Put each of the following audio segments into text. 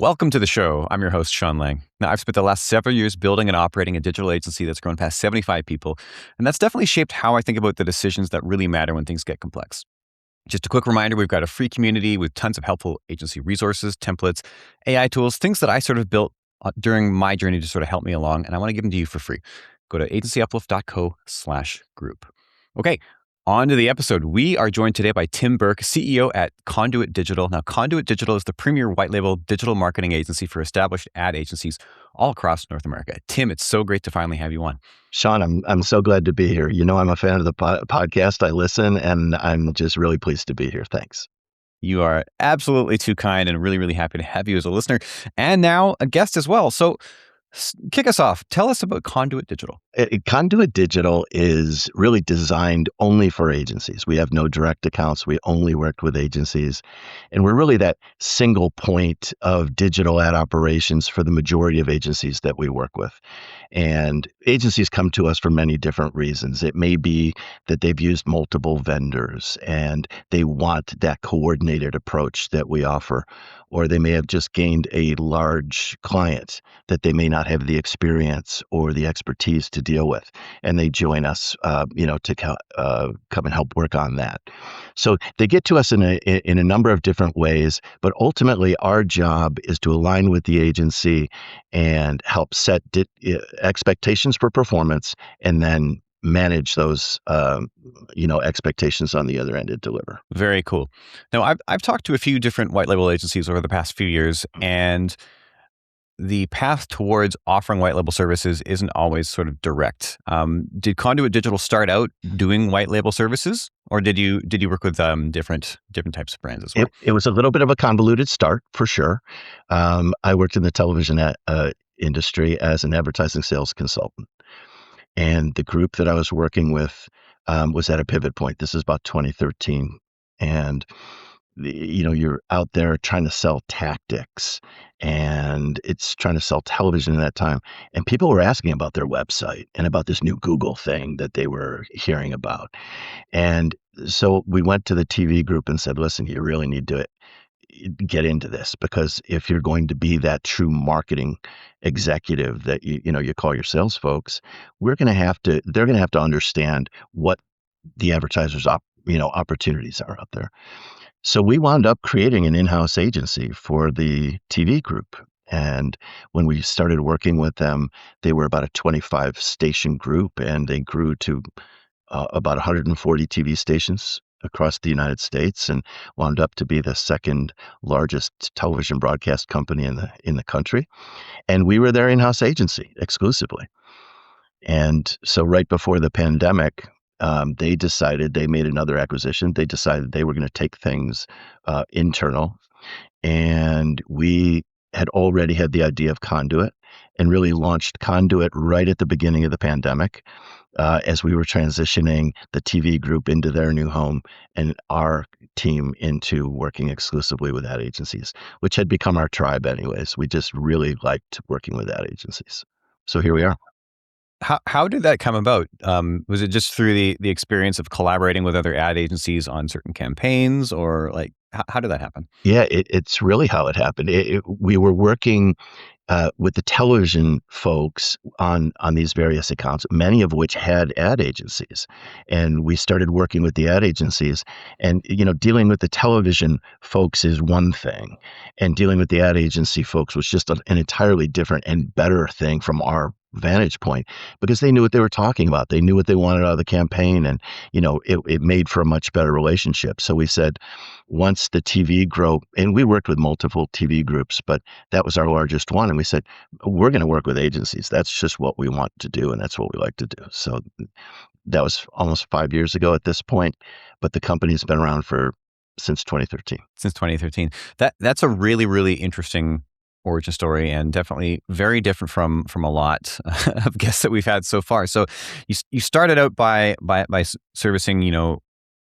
Welcome to the show. I'm your host, Sean Lang. Now, I've spent the last several years building and operating a digital agency that's grown past 75 people, and that's definitely shaped how I think about the decisions that really matter when things get complex. Just a quick reminder, we've got a free community with tons of helpful agency resources, templates, AI tools, things that I sort of built during my journey to sort of help me along, and I want to give them to you for free. Go to agencyuplift.co/group. Okay, on to the episode. We are joined today by Tim Burke, CEO at Conduit Digital. Now, Conduit Digital is the premier white label digital marketing agency for established ad agencies all across North America. Tim, it's so great to finally have you on. Sean, I'm so glad to be here. You know, I'm a fan of the podcast. I listen, and I'm just really pleased to be here. Thanks. You are absolutely too kind, and really, really happy to have you as a listener and now a guest as well. So kick us off. Tell us about Conduit Digital. Conduit Digital is really designed only for agencies. We have no direct accounts. We only work with agencies. And we're really that single point of digital ad operations for the majority of agencies that we work with. And agencies come to us for many different reasons. It may be that they've used multiple vendors and they want that coordinated approach that we offer. Or they may have just gained a large client that they may not have the experience or the expertise to deal with, and they join us, to come and help work on that. So they get to us in a number of different ways, but ultimately our job is to align with the agency and help set expectations for performance, and then manage those, expectations on the other end and deliver. Very cool. Now, I've talked to a few different white label agencies over the past few years, and the path towards offering white label services isn't always sort of direct. Did Conduit Digital start out doing white label services, or did you work with different types of brands as well? It was a little bit of a convoluted start, for sure. I worked in the television industry as an advertising sales consultant. And the group that I was working with was at a pivot point. This is about 2013. And you're out there trying to sell tactics, and it's trying to sell television at that time. And people were asking about their website and about this new Google thing that they were hearing about. And so we went to the TV group and said, listen, you really need to get into this, because if you're going to be that true marketing executive that you call your sales folks, they're going to have to understand what the advertisers opportunities are out there. So we wound up creating an in-house agency for the TV group. And when we started working with them, they were about a 25 station group, and they grew to about 140 TV stations across the United States, and wound up to be the second largest television broadcast company in the country. And we were their in-house agency exclusively. And so right before the pandemic, they made another acquisition. They decided they were going to take things internal. And we had already had the idea of Conduit, and really launched Conduit right at the beginning of the pandemic, as we were transitioning the TV group into their new home, and our team into working exclusively with ad agencies, which had become our tribe anyways. We just really liked working with ad agencies. So here we are. How did that come about? Was it just through the experience of collaborating with other ad agencies on certain campaigns, or like how did that happen? Yeah, it's really how it happened. We were working with the television folks on these various accounts, many of which had ad agencies. And we started working with the ad agencies, and, dealing with the television folks is one thing, and dealing with the ad agency folks was just an entirely different and better thing from our vantage point, because they knew what they were talking about. They knew what they wanted out of the campaign, and it made for a much better relationship. So we said, once the TV group, and we worked with multiple TV groups, but that was our largest one, and we said, we're going to work with agencies. That's just what we want to do, and that's what we like to do. So that was almost 5 years ago at this point, but the company's been around since 2013. Since 2013. That's a really, really interesting origin story, and definitely very different from a lot of guests that we've had so far. So you started out by servicing,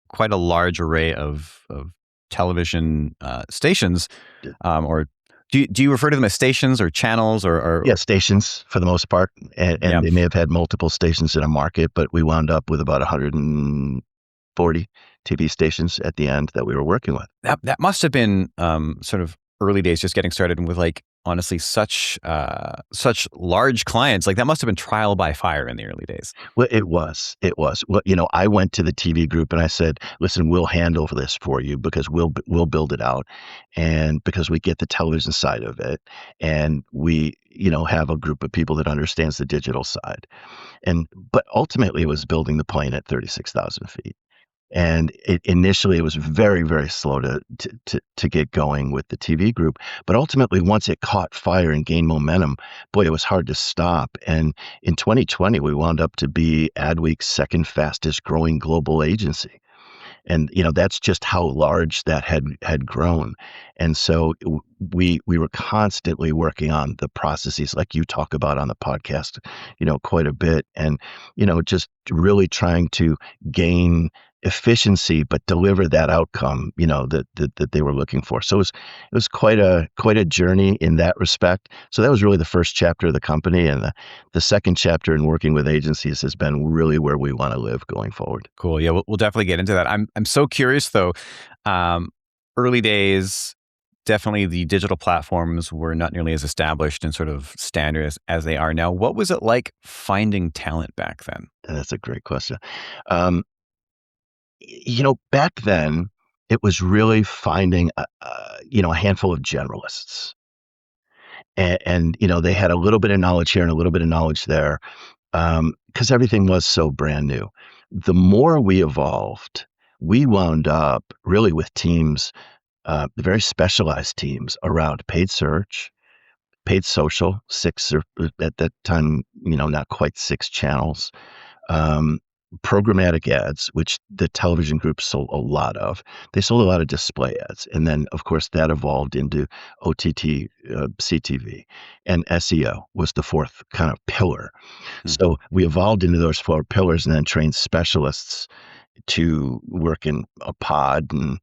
quite a large array of television stations, or do you refer to them as stations or channels or? Yeah, stations for the most part, and Yeah. They may have had multiple stations in a market, but we wound up with about 140 TV stations at the end that we were working with. That must have been sort of early days, just getting started, and with like honestly such large clients, like that must have been trial by fire in the early days. Well, it was. It was. Well, I went to the TV group and I said, "Listen, we'll handle this for you because we'll build it out, and because we get the television side of it, and we have a group of people that understands the digital side." But ultimately, it was building the plane at 36,000 feet. And initially, it was very, very slow to get going with the TV group. But ultimately, once it caught fire and gained momentum, boy, it was hard to stop. And in 2020, we wound up to be Adweek's second fastest growing global agency. And that's just how large that had grown. And so we were constantly working on the processes like you talk about on the podcast, quite a bit, and just really trying to gain efficiency but deliver that outcome that they were looking for. So it was quite a journey in that respect. So that was really the first chapter of the company, and the second chapter in working with agencies has been really where we want to live going forward. Cool. Yeah, we'll definitely get into that. I'm so curious though. Early days, definitely the digital platforms were not nearly as established and sort of standard as they are now. What was it like finding talent back then? And that's a great question. Um, Back then, it was really finding a handful of generalists, and they had a little bit of knowledge here and a little bit of knowledge there, because everything was so brand new. The more we evolved, we wound up really with teams, very specialized teams around paid search, paid social, six or at that time, not quite six channels, um, programmatic ads, which the television group sold a lot of. They sold a lot of display ads. And then, of course, that evolved into OTT, CTV, and SEO was the fourth kind of pillar. Hmm. So we evolved into those four pillars and then trained specialists to work in a pod and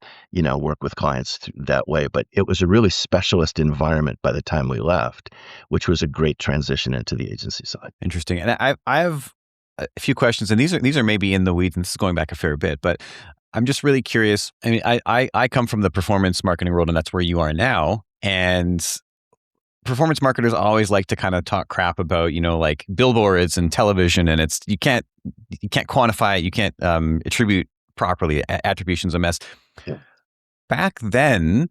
work with clients that way. But it was a really specialist environment by the time we left, which was a great transition into the agency side. Interesting. And I have a few questions, and these are maybe in the weeds, and this is going back a fair bit, but I'm just really curious. I mean, I come from the performance marketing world, and that's where you are now. And performance marketers always like to kind of talk crap about, like billboards and television, and you can't quantify it, you can't attribute properly. Attribution's a mess. Yeah. Back then,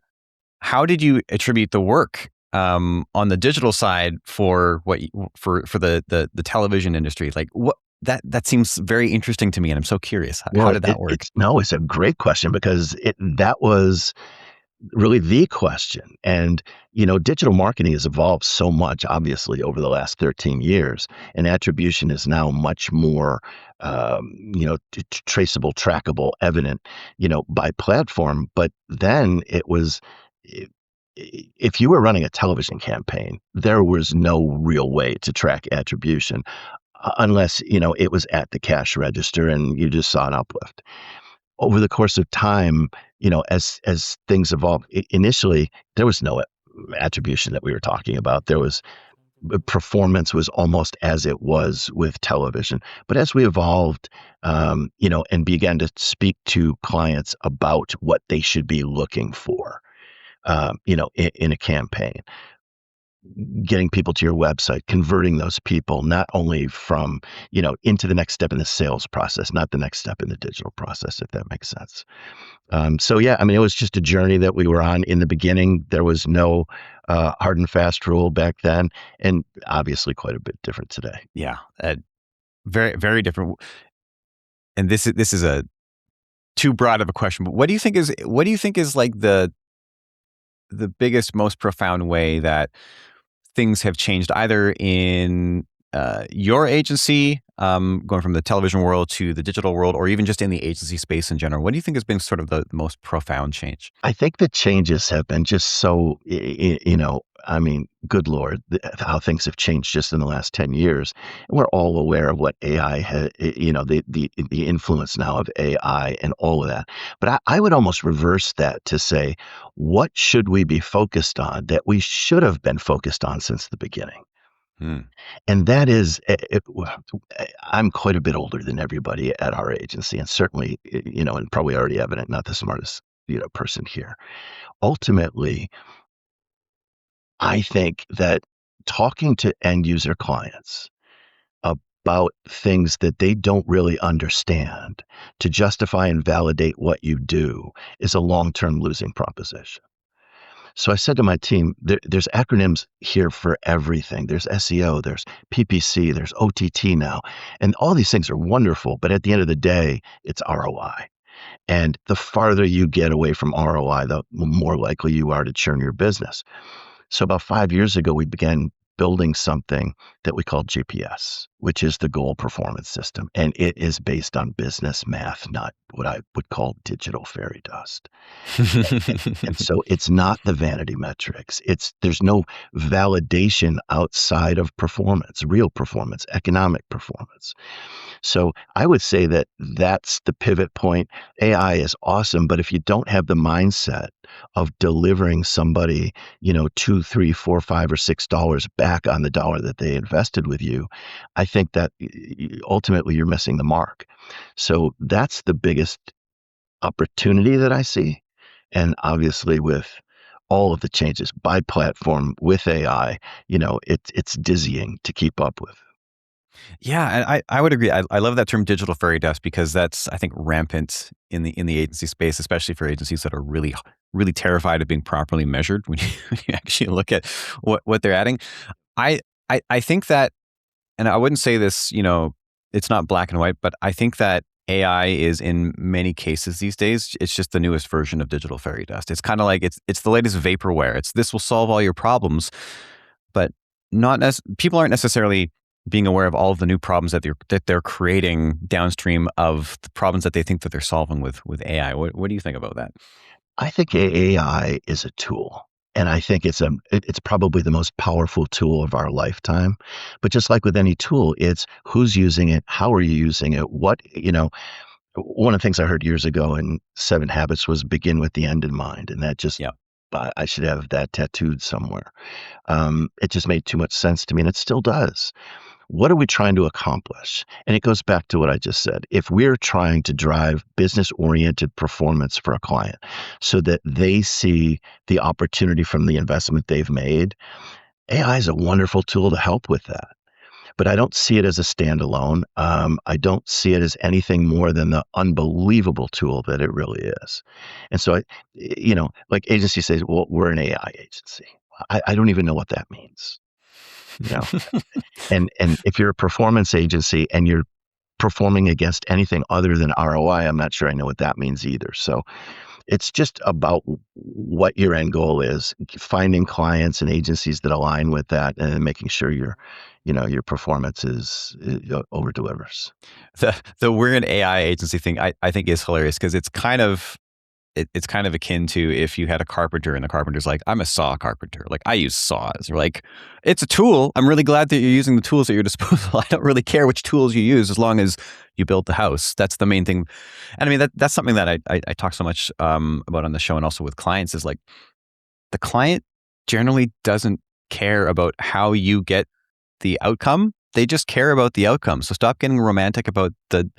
how did you attribute the work on the digital side for the television industry? Like what that seems very interesting to me, and I'm so curious. How did that work? It's a great question because that was really the question. And, digital marketing has evolved so much, obviously, over the last 13 years. And attribution is now much more, traceable, trackable, evident, by platform. But then it was, i- if you were running a television campaign, there was no real way to track attribution unless, it was at the cash register and you just saw an uplift over the course of time, as things evolved. Initially, there was no attribution that we were talking about. There was performance was almost as it was with television. But as we evolved, and began to speak to clients about what they should be looking for, in a campaign, getting people to your website, converting those people not only from, into the next step in the sales process, not the next step in the digital process, if that makes sense. So yeah, I mean, it was just a journey that we were on in the beginning. There was no hard and fast rule back then, and obviously quite a bit different today. Yeah, very very different. And this is a too broad of a question, but what do you think is like the biggest, most profound way that things have changed, either in your agency, going from the television world to the digital world, or even just in the agency space in general? What do you think has been sort of the most profound change? I think the changes have been just so, I mean, good Lord, how things have changed just in the last 10 years. And we're all aware of what AI has, the influence now of AI and all of that. But I would almost reverse that to say, what should we be focused on that we should have been focused on since the beginning? Hmm. And that is, I'm quite a bit older than everybody at our agency, and certainly, and probably already evident, not the smartest, person here. Ultimately, I think that talking to end user clients about things that they don't really understand to justify and validate what you do is a long-term losing proposition. So I said to my team, there's acronyms here for everything. There's SEO, there's PPC, there's OTT now. And all these things are wonderful, but at the end of the day, it's ROI. And the farther you get away from ROI, the more likely you are to churn your business. So about 5 years ago, we began building something that we call GPS, which is the goal performance system. And it is based on business math, not what I would call digital fairy dust. And so it's not the vanity metrics. There's no validation outside of performance, real performance, economic performance. So I would say that that's the pivot point. AI is awesome, but if you don't have the mindset of delivering somebody, two, three, four, five, or $6 back on the dollar that they invested with you, I think that ultimately you're missing the mark. So that's the biggest opportunity that I see. And obviously with all of the changes by platform with AI, it's dizzying to keep up with. Yeah, and I would agree. I love that term digital fairy dust because that's, I think, rampant in the agency space, especially for agencies that are really terrified of being properly measured when when you actually look at what they're adding. I I think that, and I wouldn't say this, it's not black and white, but I think that AI is in many cases these days, it's just the newest version of digital fairy dust. It's kind of like it's the latest vaporware. It's this will solve all your problems, but people aren't necessarily being aware of all of the new problems that they're creating downstream of the problems that they think that they're solving with AI. What do you think about that? I think AI is a tool. And I think it's probably the most powerful tool of our lifetime. But just like with any tool, it's who's using it, how are you using it, one of the things I heard years ago in Seven Habits was begin with the end in mind. And that just, Yeah. I should have that tattooed somewhere. It just made too much sense to me, and it still does. What are we trying to accomplish? And it goes back to what I just said. If we're trying to drive business oriented performance for a client so that they see the opportunity from the investment they've made, AI is a wonderful tool to help with that. But I don't see it as a standalone. I don't see it as anything more than the unbelievable tool that it really is. And so, like agency says, well, we're an AI agency. I don't even know what that means. You know, and if you're a performance agency and you're performing against anything other than ROI, I'm not sure I know what that means either. So it's just about what your end goal is, finding clients and agencies that align with that, and then making sure your performance over delivers. The we're an AI agency thing I think is hilarious because it's kind of akin to if you had a carpenter and the carpenter's like, I'm a saw carpenter. Like I use saws. Or like, it's a tool. I'm really glad that you're using the tools at your disposal. I don't really care which tools you use as long as you build the house. That's the main thing. And I mean, that's something that I talk so much about on the show and also with clients is like the client generally doesn't care about how you get the outcome. They just care about the outcome. So stop getting romantic about the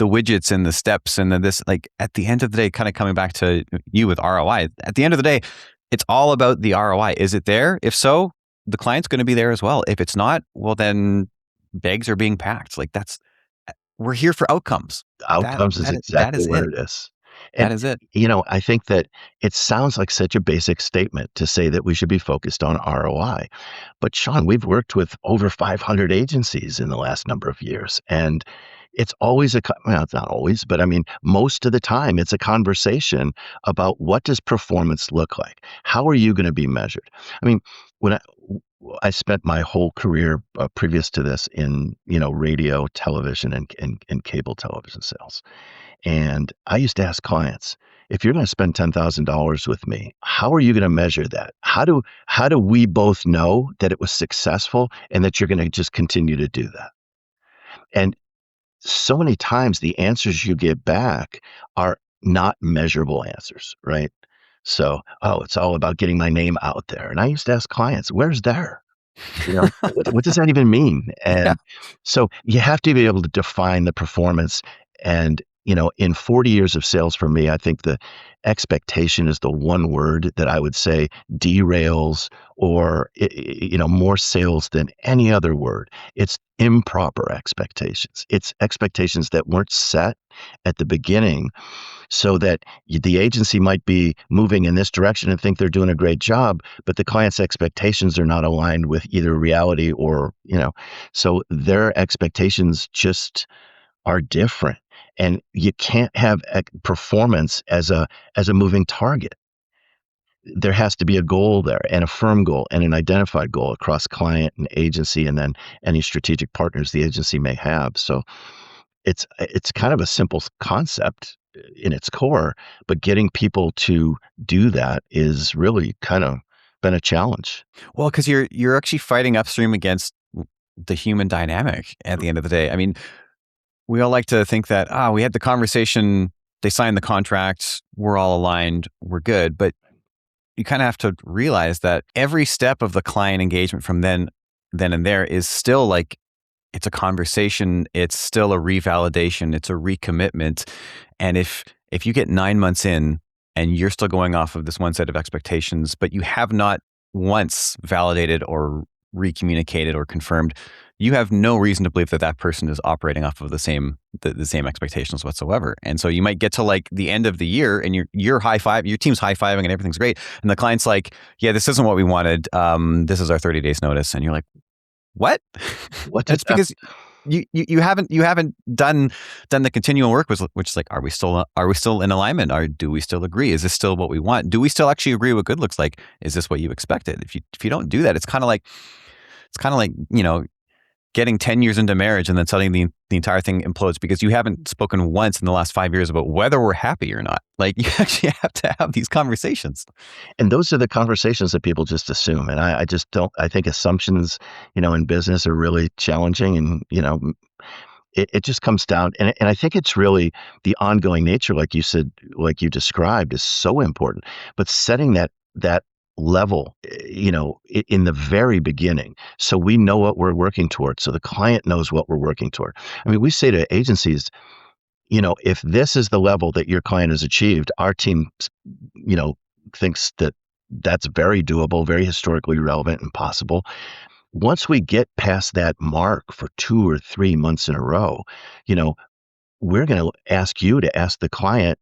widgets and the steps and this. Like at the end of the day, kind of coming back to you with ROI. At the end of the day, it's all about the ROI. Is it there? If so, the client's going to be there as well. If it's not, well then bags are being packed. Like we're here for outcomes. That Outcomes is that exactly is where it. it is. That And, is it. I think that it sounds like such a basic statement to say that we should be focused on ROI. But Sean, we've worked with over 500 agencies in the last number of years, and it's always well, it's not always, but I mean, most of the time, it's a conversation about what does performance look like? How are you going to be measured? I mean, when I spent my whole career previous to this in radio, television, and cable television sales, and I used to ask clients, if you're going to spend $10,000 with me, how are you going to measure that? How do we both know that it was successful and that you're going to just continue to do that? And so many times the answers you get back are not measurable answers, right? So, oh, it's all about getting my name out there. And I used to ask clients, where's there? What does that even mean? Yeah. And so you have to be able to define the performance and in 40 years of sales for me, I think the expectation is the one word that I would say derails or, more sales than any other word. It's improper expectations. It's expectations that weren't set at the beginning so that the agency might be moving in this direction and think they're doing a great job, but the client's expectations are not aligned with either reality or, so their expectations just are different. And you can't have performance as a moving target. There has to be a goal there and a firm goal and an identified goal across client and agency and then any strategic partners the agency may have. So it's kind of a simple concept in its core, but getting people to do that is really kind of been a challenge. Well, because you're actually fighting upstream against the human dynamic at the end of the day. I mean, we all like to think that, we had the conversation, they signed the contract, we're all aligned, we're good. But you kind of have to realize that every step of the client engagement from then and there is still like, it's a conversation, it's still a revalidation, it's a recommitment. And if you get 9 months in and you're still going off of this one set of expectations, but you have not once validated or recommunicated or confirmed, you have no reason to believe that that person is operating off of the same expectations whatsoever. And so you might get to like the end of the year and your team's high-fiving and everything's great. And the client's like, yeah, this isn't what we wanted. This is our 30 days notice. And you're like, what? What That's did that because you haven't done the continual work, which is like, are we still in alignment? Or do we still agree? Is this still what we want? Do we still actually agree what good looks like? Is this what you expected? If you don't do that, it's kind of like getting 10 years into marriage and then suddenly the entire thing implodes because you haven't spoken once in the last 5 years about whether we're happy or not. Like, you actually have to have these conversations. And those are the conversations that people just assume. And I just don't, I think assumptions, in business are really challenging. And, it just comes down. And I think it's really the ongoing nature, like you said, like you described, is so important. But setting that level, in the very beginning, so we know what we're working toward, so the client knows what we're working toward. I mean, we say to agencies, if this is the level that your client has achieved, our team, you know, thinks that that's very doable, very historically relevant and possible. Once we get past that mark for 2 or 3 months in a row, you know, we're going to ask you to ask the client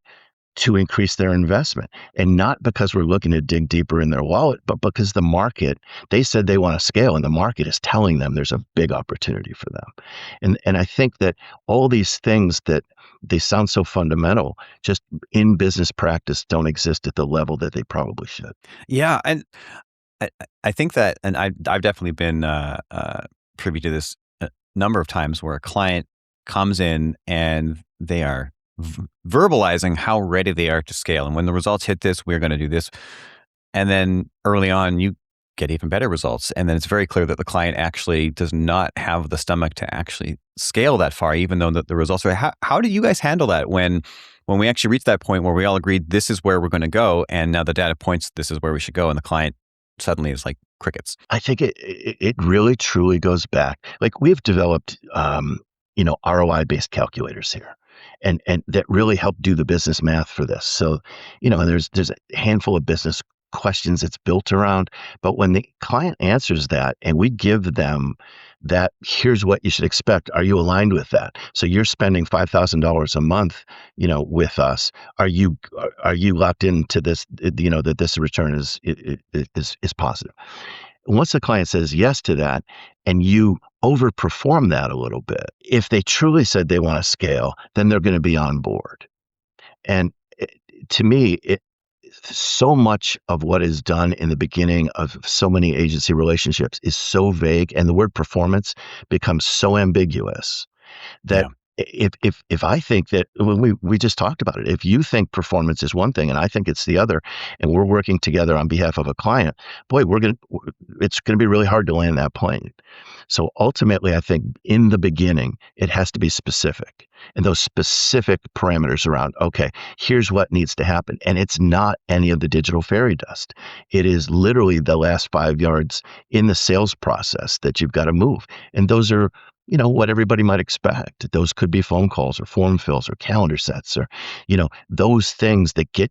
to increase their investment. And not because we're looking to dig deeper in their wallet, but because the market, they said they want to scale and the market is telling them there's a big opportunity for them. And I think that all these things that they sound so fundamental, just in business practice don't exist at the level that they probably should. Yeah, and I think that, and I've definitely been privy to this a number of times where a client comes in and they are verbalizing how ready they are to scale. And when the results hit this, we're going to do this. And then early on, you get even better results. And then it's very clear that the client actually does not have the stomach to actually scale that far, even though the results are. How do you guys handle that when we actually reach that point where we all agreed this is where we're going to go, and now the data points this is where we should go, and the client suddenly is like crickets? I think it really truly goes back. Like we've developed, ROI based calculators here, and that really help do the business math for this. So, there's a handful of business questions it's built around, but when the client answers that, and we give them that, here's what you should expect. Are you aligned with that? So you're spending $5,000 a month, with us. Are you locked into this? That this return is positive. Once the client says yes to that and you overperform that a little bit, if they truly said they want to scale, then they're going to be on board. And to me, so much of what is done in the beginning of so many agency relationships is so vague, and the word performance becomes so ambiguous that Yeah. if I think that, when we just talked about it, if you think performance is one thing and I think it's the other, and we're working together on behalf of a client, boy, it's gonna be really hard to land that plane. So ultimately, I think in the beginning, it has to be specific, and those specific parameters around, okay, here's what needs to happen. And it's not any of the digital fairy dust. It is literally the last 5 yards in the sales process that you've got to move. And those are what everybody might expect. Those could be phone calls or form fills or calendar sets or, those things that get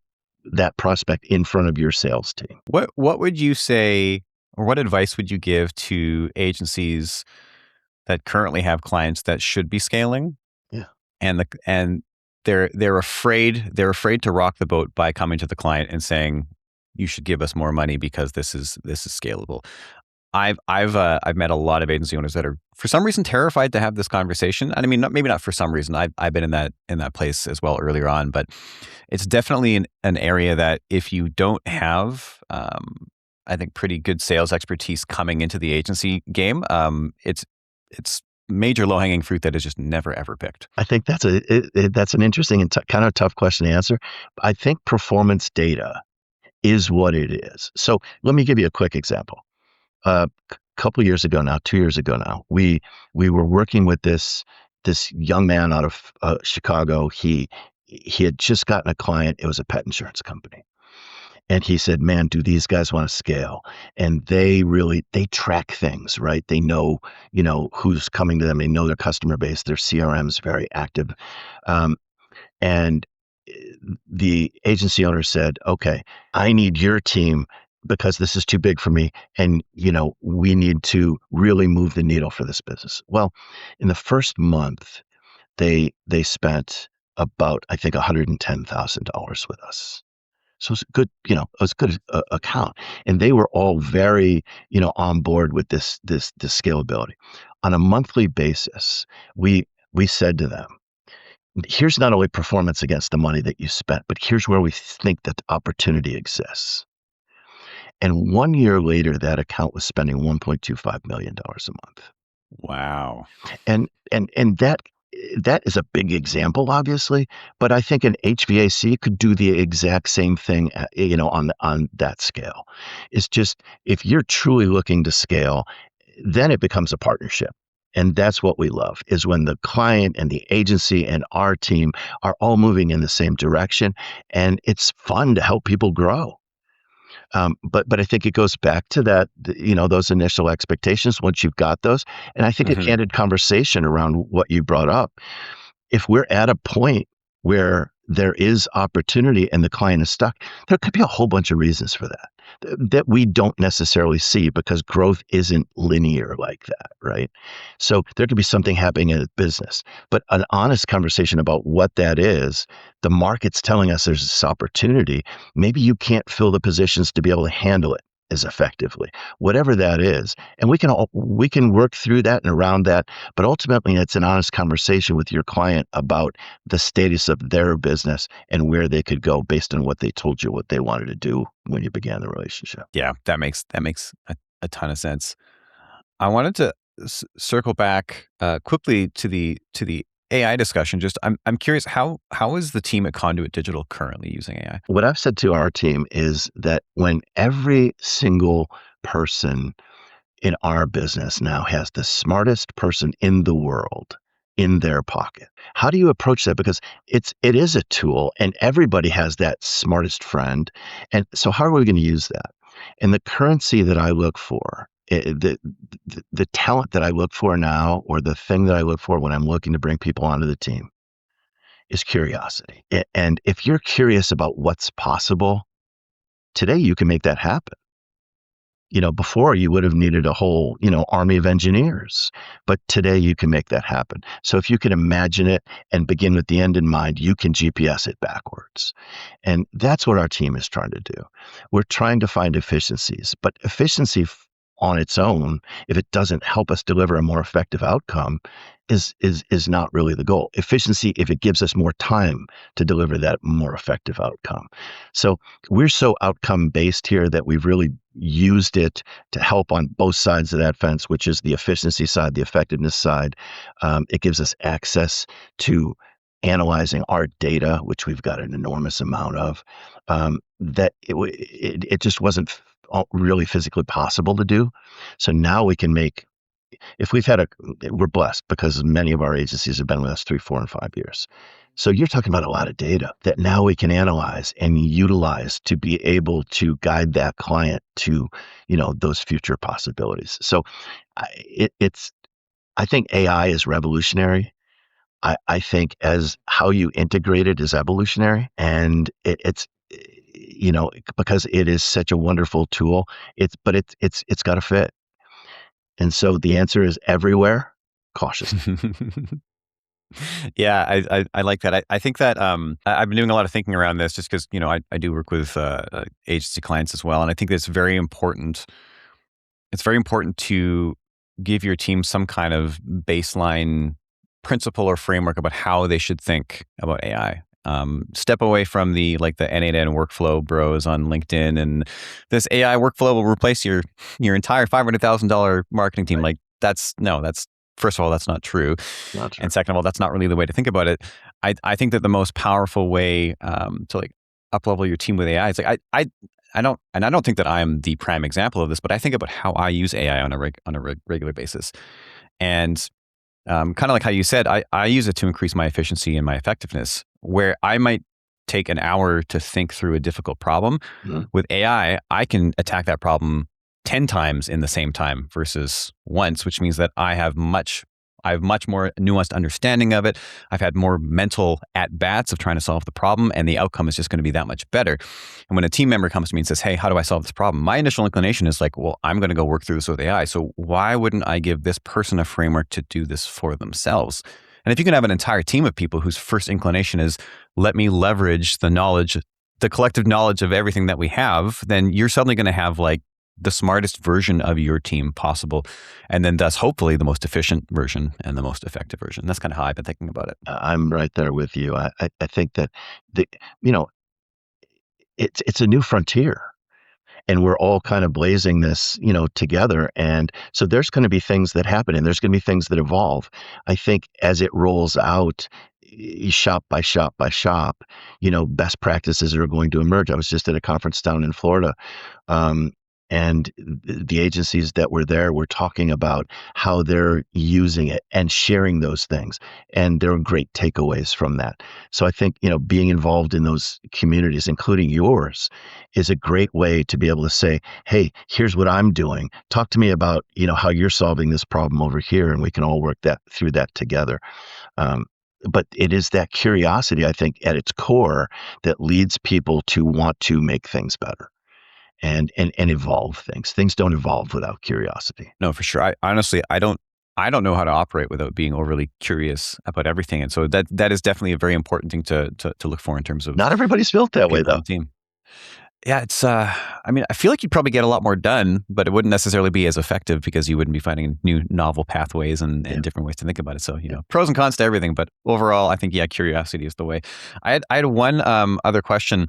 that prospect in front of your sales team. What would you say, or what advice would you give to agencies that currently have clients that should be scaling, Yeah. and they're afraid to rock the boat by coming to the client and saying, you should give us more money because this is scalable. I've met a lot of agency owners that are for some reason terrified to have this conversation. And I mean, maybe not for some reason. I've been in that place as well earlier on, but it's definitely an area that if you don't have, I think, pretty good sales expertise coming into the agency game, it's major low hanging fruit that is just never ever picked. I think that's an interesting and kind of tough question to answer. I think performance data is what it is. So let me give you a quick example. Couple years ago now, 2 years ago now, we were working with this young man out of Chicago. He had just gotten a client. It was a pet insurance company. And he said, man, do these guys want to scale? And they track things, right? They know, who's coming to them. They know their customer base. Their CRM is very active. Um, and the agency owner said, okay, I need your team because this is too big for me. And, we need to really move the needle for this business. Well, in the first month, they spent about, I think, $110,000 with us. So it's good, it was a good account. And they were all very, on board with this scalability. On a monthly basis, we said to them, here's not only performance against the money that you spent, but here's where we think that the opportunity exists. And 1 year later, that account was spending $1.25 million a month. Wow. And that is a big example, obviously, but I think an HVAC could do the exact same thing, on that scale. It's just if you're truly looking to scale, then it becomes a partnership. And that's what we love is when the client and the agency and our team are all moving in the same direction, and it's fun to help people grow. But I think it goes back to that, those initial expectations once you've got those. And I think a Mhm. candid conversation around what you brought up, if we're at a point where there is opportunity and the client is stuck, there could be a whole bunch of reasons for that we don't necessarily see because growth isn't linear like that, right? So there could be something happening in a business, but an honest conversation about what that is, the market's telling us there's this opportunity. Maybe you can't fill the positions to be able to handle it as effectively, whatever that is. And we can work through that and around that, but ultimately it's an honest conversation with your client about the status of their business and where they could go based on what they told you what they wanted to do when you began the relationship. Yeah, that makes a ton of sense. I wanted to circle back quickly to the AI discussion. Just I'm curious, how is the team at Conduit Digital currently using AI? What I've said to our team is that when every single person in our business now has the smartest person in the world in their pocket. How do you approach that? Because it is a tool and everybody has that smartest friend. And so how are we going to use that? And the currency that I look for, the talent that I look for now, or the thing that I look for when I'm looking to bring people onto the team is curiosity. And if you're curious about what's possible, today you can make that happen. Before you would have needed a whole, army of engineers, but today you can make that happen. So if you can imagine it and begin with the end in mind, you can GPS it backwards. And that's what our team is trying to do. We're trying to find efficiencies, but efficiency on its own, if it doesn't help us deliver a more effective outcome, is not really the goal. Efficiency, if it gives us more time to deliver that more effective outcome. So we're so outcome based here that we've really used it to help on both sides of that fence, which is the efficiency side, the effectiveness side. It gives us access to analyzing our data, which we've got an enormous amount of, that it just wasn't really physically possible to do. So now we can make, if we've had we're blessed because many of our agencies have been with us 3, 4, and 5 years. So you're talking about a lot of data that now we can analyze and utilize to be able to guide that client to, those future possibilities. So it's I think AI is revolutionary. I think as how you integrate it is evolutionary, and it's because it is such a wonderful tool. It's got to fit, and so the answer is everywhere, cautiously. Yeah, I like that. I think that I've been doing a lot of thinking around this just because, I do work with agency clients as well. And I think that it's very important. It's very important to give your team some kind of baseline principle or framework about how they should think about AI. Step away from the N8N workflow bros on LinkedIn and this AI workflow will replace your entire $500,000 marketing team. Right. Like that's first of all, that's not true. Not true. And second of all, that's not really the way to think about it. I think that the most powerful way to like up level your team with AI is like I don't think that I am the prime example of this, but I think about how I use AI on a regular basis, and kind of like how you said, I use it to increase my efficiency and my effectiveness. Where I might take an hour to think through a difficult problem, Mhm. with AI, I can attack that problem 10 times in the same time versus once, which means that I have much more nuanced understanding of it. I've had more mental at bats of trying to solve the problem, and the outcome is just going to be that much better. And when a team member comes to me and says, "Hey, how do I solve this problem?" My initial inclination is like, "Well, I'm going to go work through this with AI. So why wouldn't I give this person a framework to do this for themselves?" And if you can have an entire team of people whose first inclination is, "Let me leverage the collective knowledge of everything that we have," then you're suddenly going to have like the smartest version of your team possible. And then thus hopefully the most efficient version and the most effective version. That's kind of how I've been thinking about it. I'm right there with you. I think that the you know it's a new frontier, and we're all kind of blazing this, together. And so there's going to be things that happen, and there's going to be things that evolve. I think as it rolls out, shop by shop by shop, best practices are going to emerge. I was just at a conference down in Florida, um, and the agencies that were there were talking about how they're using it and sharing those things. And there are great takeaways from that. So I think, being involved in those communities, including yours, is a great way to be able to say, hey, here's what I'm doing. Talk to me about, how you're solving this problem over here, and we can all work that through that together. Um, but it is that curiosity, I think, at its core that leads people to want to make things better and evolve things. Things don't evolve without curiosity. No, for sure. I don't know how to operate without being overly curious about everything. And so that is definitely a very important thing to look for in terms of Not everybody's built that way, people on though. the team. Yeah, it's I mean, I feel like you'd probably get a lot more done, but it wouldn't necessarily be as effective because you wouldn't be finding new novel pathways and Yeah. different ways to think about it. So, Yeah. pros and cons to everything, but overall, I think yeah, curiosity is the way. I had one other question.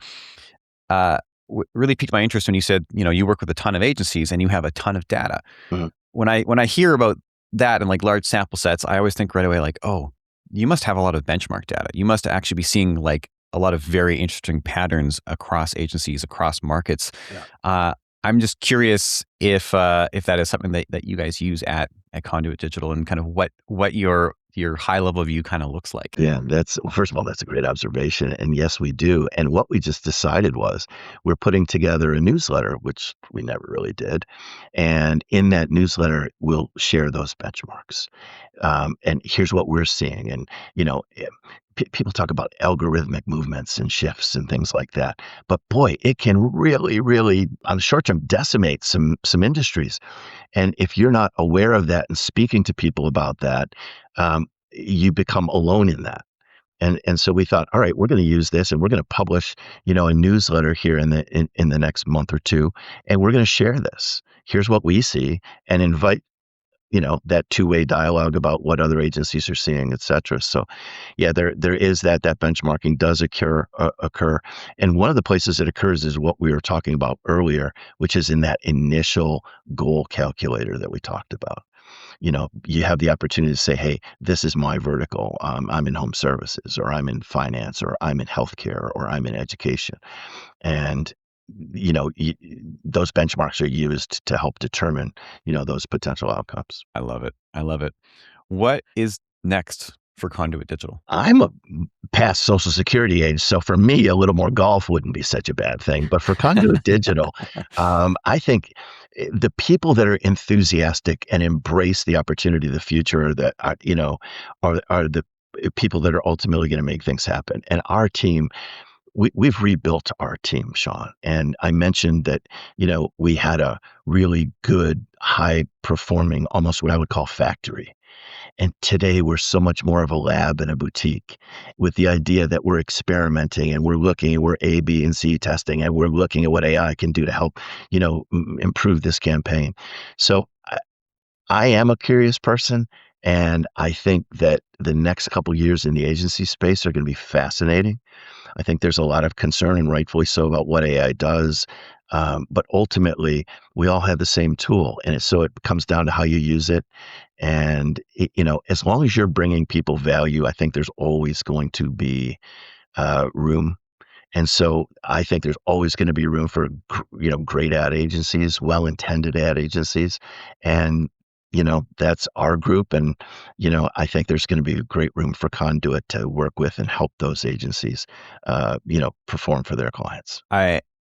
Really piqued my interest when you said, you work with a ton of agencies and you have a ton of data. Mhm. When I hear about that and like large sample sets, I always think right away like, oh, you must have a lot of benchmark data. You must actually be seeing like a lot of very interesting patterns across agencies, across markets. Yeah. Uh, I'm just curious if that is something that you guys use at Conduit Digital and kind of what your high level view kind of looks like. Yeah, first of all, that's a great observation. And yes, we do. And what we just decided was we're putting together a newsletter, which we never really did. And in that newsletter, we'll share those benchmarks. And here's what we're seeing. And, people talk about algorithmic movements and shifts and things like that. But boy, it can really, really, on the short term, decimate some industries. And if you're not aware of that and speaking to people about that, you become alone in that. And so we thought, all right, we're going to use this, and we're going to publish, a newsletter here in the next month or two, and we're going to share this. Here's what we see, and invite, that two-way dialogue about what other agencies are seeing, et cetera. So yeah, there is that benchmarking does occur. And one of the places it occurs is what we were talking about earlier, which is in that initial goal calculator that we talked about. You have the opportunity to say, hey, this is my vertical. I'm in home services, or I'm in finance, or I'm in healthcare, or I'm in education. And, those benchmarks are used to help determine, those potential outcomes. I love it. I love it. What is next for Conduit Digital? I'm a past Social Security age, so for me, a little more golf wouldn't be such a bad thing. But for Conduit Digital, I think the people that are enthusiastic and embrace the opportunity of the future, that are, are the people that are ultimately going to make things happen. And our team, we've rebuilt our team, Sean. And I mentioned that, we had a really good, high performing, almost what I would call factory. And today we're so much more of a lab and a boutique, with the idea that we're experimenting and we're looking and we're A, B, and C testing, and we're looking at what AI can do to help, improve this campaign. So I am a curious person, and I think that the next couple years in the agency space are going to be fascinating. I think there's a lot of concern, and rightfully so, about what AI does. But ultimately, we all have the same tool. And so it comes down to how you use it. And, as long as you're bringing people value, I think there's always going to be room. And so I think there's always going to be room for, great ad agencies, well-intended ad agencies. And, that's our group. And, I think there's going to be a great room for Conduit to work with and help those agencies, perform for their clients.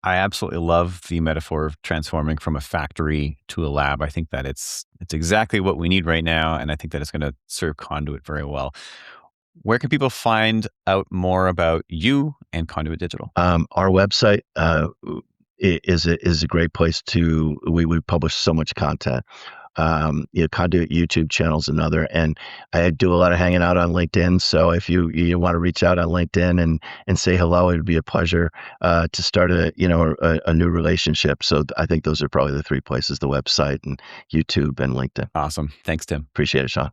I absolutely love the metaphor of transforming from a factory to a lab. I think that it's exactly what we need right now, and I think that it's going to serve Conduit very well. Where can people find out more about you and Conduit Digital? Our website is a great place to. We publish so much content. Conduit YouTube channel's another, and I do a lot of hanging out on LinkedIn. So if you want to reach out on LinkedIn and say hello, it'd be a pleasure to start a new relationship. So I think those are probably the three places: the website and YouTube and LinkedIn. Awesome. Thanks, Tim. Appreciate it, Sean.